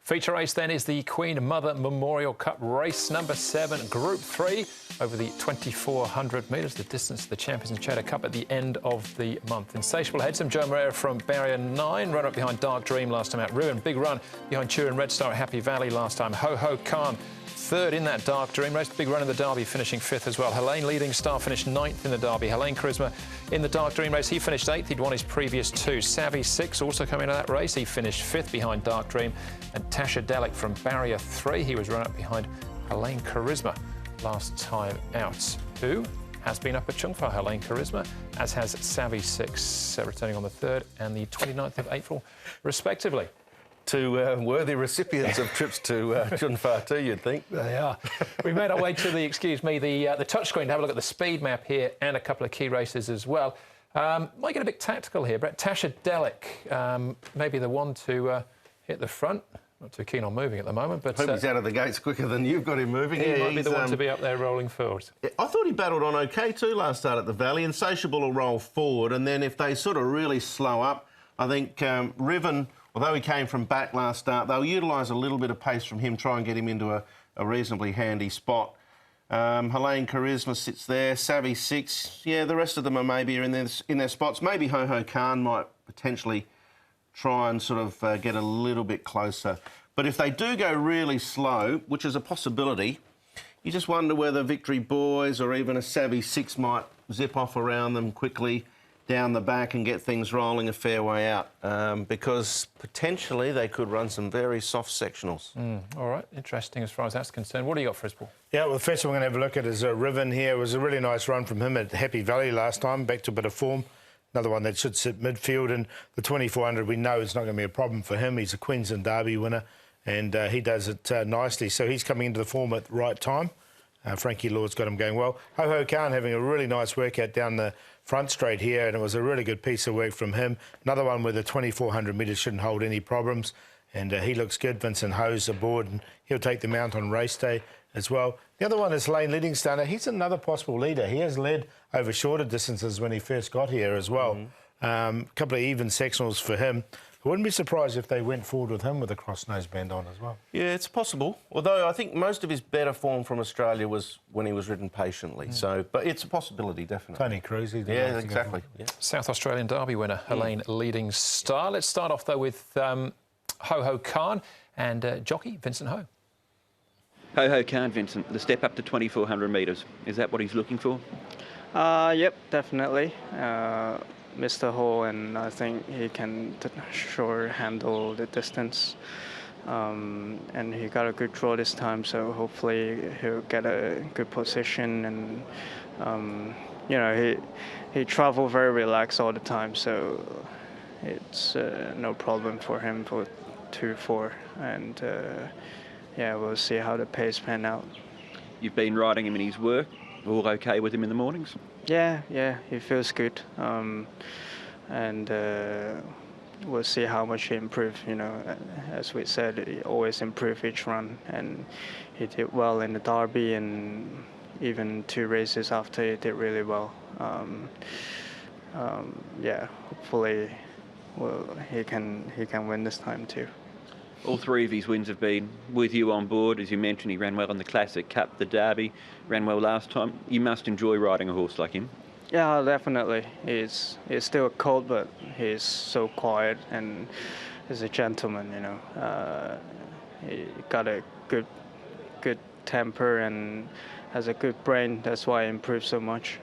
Feature race then is the Queen Mother Memorial Cup race number 7, Group 3, over the 2,400 metres, the distance to the Champions and Cheddar Cup at the end of the month. Insatiable ahead, some Joe Moreira from barrier 9, runner up behind Dark Dream last time out. Ruin, big run behind Turin Red Star at Happy Valley last time. Ho Ho Khan, third in that Dark Dream race. Big run in the Derby, finishing 5th as well. Helene Leading Star finished 9th in the Derby. Helene Charisma in the Dark Dream race, he finished 8th. He'd won his previous 2. Savvy 6 also coming into that race. He finished 5th behind Dark Dream. And Tasha Delic from barrier 3. He was run up behind Helene Charisma last time out. Who has been up at Chungfa, Helene Charisma, as has Savvy 6, returning on the 3rd and the 29th of April, respectively. Two worthy recipients of trips to Chungfa too, you'd think. They are. We've made our way to the touchscreen to have a look at the speed map here and a couple of key races as well. Might get a bit tactical here, Brett. Tasha Delic, maybe the one to hit the front. Not too keen on moving at the moment, but... Hope he's out of the gates quicker than you've got him moving. He might be the one to be up there rolling forward. I thought he battled on OK too last start at the Valley. Insatiable will roll forward, and then if they sort of really slow up, I think Riven... Although he came from back last start, they'll utilise a little bit of pace from him, try and get him into a reasonably handy spot. Helene Charisma sits there, Savvy 6. Yeah, the rest of them are maybe in their spots. Maybe Ho Ho Khan might potentially try and sort of get a little bit closer. But if they do go really slow, which is a possibility, you just wonder whether Victory Boys or even a Savvy 6 might zip off around them quickly down the back and get things rolling a fair way out, because potentially they could run some very soft sectionals. All right, interesting as far as that's concerned. What do you got for us, Paul? Yeah, well, the first one we're going to have a look at is Riven here. It was a really nice run from him at Happy Valley last time, back to a bit of form. Another one that should sit midfield, and the 2,400 we know is not going to be a problem for him. He's a Queensland Derby winner, and he does it nicely. So he's coming into the form at the right time. Frankie Lord's got him going well. Ho Ho Khan having a really nice workout down the front straight here, and it was a really good piece of work from him. Another one where the 2,400 metres shouldn't hold any problems, and he looks good. Vincent Ho's aboard, and he'll take them out on race day as well. The other one is Lane Leading Star. He's another possible leader. He has led over shorter distances when he first got here as well. A couple of even sectionals for him. I wouldn't be surprised if they went forward with him with a cross-nose band on as well. Yeah, it's possible. Although I think most of his better form from Australia was when he was ridden patiently. So, but it's a possibility, definitely. Tony Cruz. Yeah, exactly. Yeah. South Australian Derby winner, Helene Leading Star. Let's start off, though, with Ho Ho Khan and jockey Vincent Ho. Ho Ho Khan, Vincent, the step up to 2,400 metres. Is that what he's looking for? Yep, definitely. Mr. Ho, and I think he can sure handle the distance. And he got a good draw this time, so hopefully he'll get a good position. And you know, he travel very relaxed all the time, so it's no problem for him for 2-4. And yeah, we'll see how the pace pan out. You've been riding him in his work. All okay with him in the mornings? Yeah, he feels good. And we'll see how much he improves. You know, as we said, he always improves each run, and he did well in the Derby, and even 2 races after he did really well. Yeah, hopefully, he can win this time too. All 3 of his wins have been with you on board. As you mentioned, he ran well in the Classic Cup, the Derby, ran well last time. You must enjoy riding a horse like him. Yeah, definitely. He's still cold, but he's so quiet and he's a gentleman, you know. He got a good temper and has a good brain. That's why he improves so much.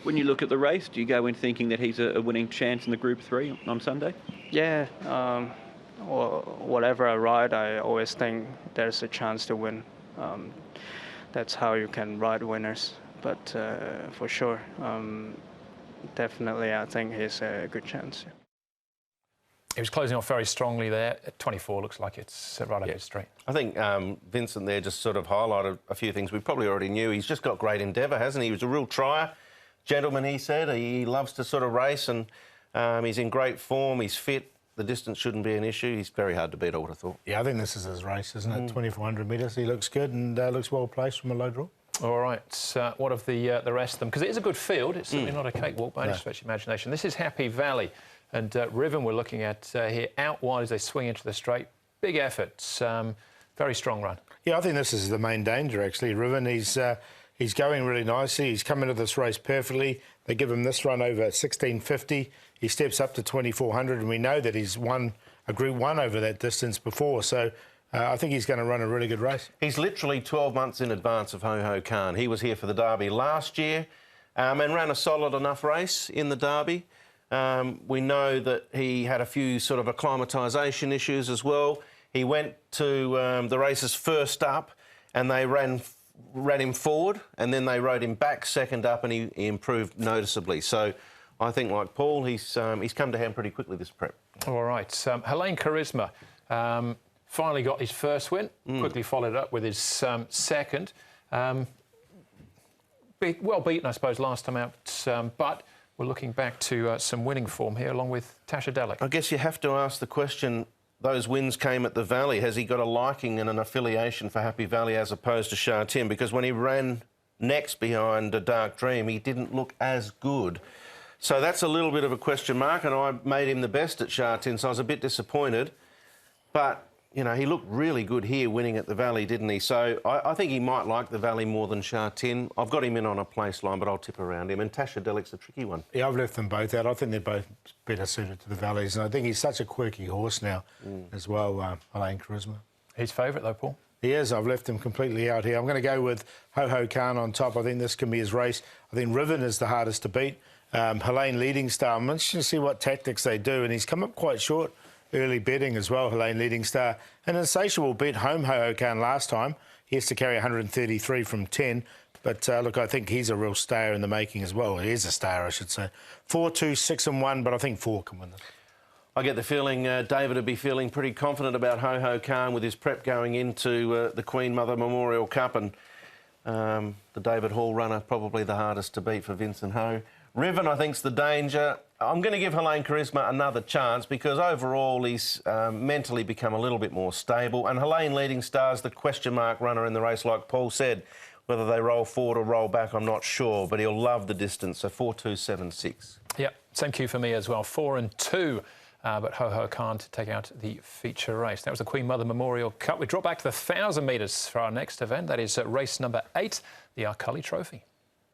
When you look at the race, do you go in thinking that he's a winning chance in the Group 3 on Sunday? Yeah. Or whatever I ride, I always think there's a chance to win. That's how you can ride winners. But for sure, definitely, I think he's a good chance. He was closing off very strongly there. At 24, looks like it's right up his street. I think Vincent there just sort of highlighted a few things we probably already knew. He's just got great endeavour, hasn't he? He was a real trier. Gentleman, he said. He loves to sort of race, and he's in great form. He's fit. The distance shouldn't be an issue. He's very hard to beat, I would have thought. Yeah, I think this is his race, isn't it? 2,400 metres. He looks good and looks well placed from a low draw. All right, what of the rest of them? Because it is a good field. It's certainly not a cakewalk by any stretch of imagination. This is Happy Valley, and Riven we're looking at here out wide as they swing into the straight. big effort. Very strong run. Yeah, I think this is the main danger, actually. Riven, he's going really nicely. He's come into this race perfectly. They give him this run over 1650. He steps up to 2400, and we know that he's won a Group 1 over that distance before. So I think he's going to run a really good race. He's literally 12 months in advance of Ho Ho Khan. He was here for the Derby last year and ran a solid enough race in the Derby. We know that he had a few sort of acclimatisation issues as well. He went to the races first up, and they ran him forward, and then they rode him back second up, and he improved noticeably. So I think, like Paul, he's come to hand pretty quickly this prep. All right. Helene Charisma finally got his first win, quickly followed up with his second. Well beaten, I suppose, last time out, but we're looking back to some winning form here, along with Tasha Delic. I guess you have to ask the question, those wins came at the Valley. Has he got a liking and an affiliation for Happy Valley as opposed to Sha Tin? Because when he ran next behind A Dark Dream, he didn't look as good. So that's a little bit of a question mark, and I made him the best at Sha Tin, so I was a bit disappointed. But, you know, he looked really good here winning at the Valley, didn't he? So I think he might like the Valley more than Sha Tin. I've got him in on a place line, but I'll tip around him. And Tasha Delic's a tricky one. Yeah, I've left them both out. I think they're both better suited to the Valleys, and I think he's such a quirky horse now as well, Helene Charisma. His favourite, though, Paul? He is. I've left him completely out here. I'm going to go with Ho Ho Khan on top. I think this can be his race. I think Riven is the hardest to beat. Helene Leading Star, I'm interested to see what tactics they do, and he's come up quite short early betting as well, Helene Leading Star. And Insatiable beat home Ho Ho Khan last time. He has to carry 133 from 10. But, look, I think he's a real star in the making as well. He is a star, I should say. 4, 2, 6 and 1, but I think 4 can win this. I get the feeling David would be feeling pretty confident about Ho Ho Khan with his prep going into the Queen Mother Memorial Cup, and the David Hall runner probably the hardest to beat for Vincent Ho. Riven, I think, is the danger. I'm going to give Helene Charisma another chance because overall he's mentally become a little bit more stable. And Helene Leading Star's the question mark runner in the race, like Paul said. Whether they roll forward or roll back, I'm not sure, but he'll love the distance. So 4, 2, 7, 6. Yeah, same cue for me as well. 4 and 2. But Ho Ho Khan to take out the feature race. That was the Queen Mother Memorial Cup. We drop back to the 1,000 metres for our next event. That is race number 8, the Arcully Trophy.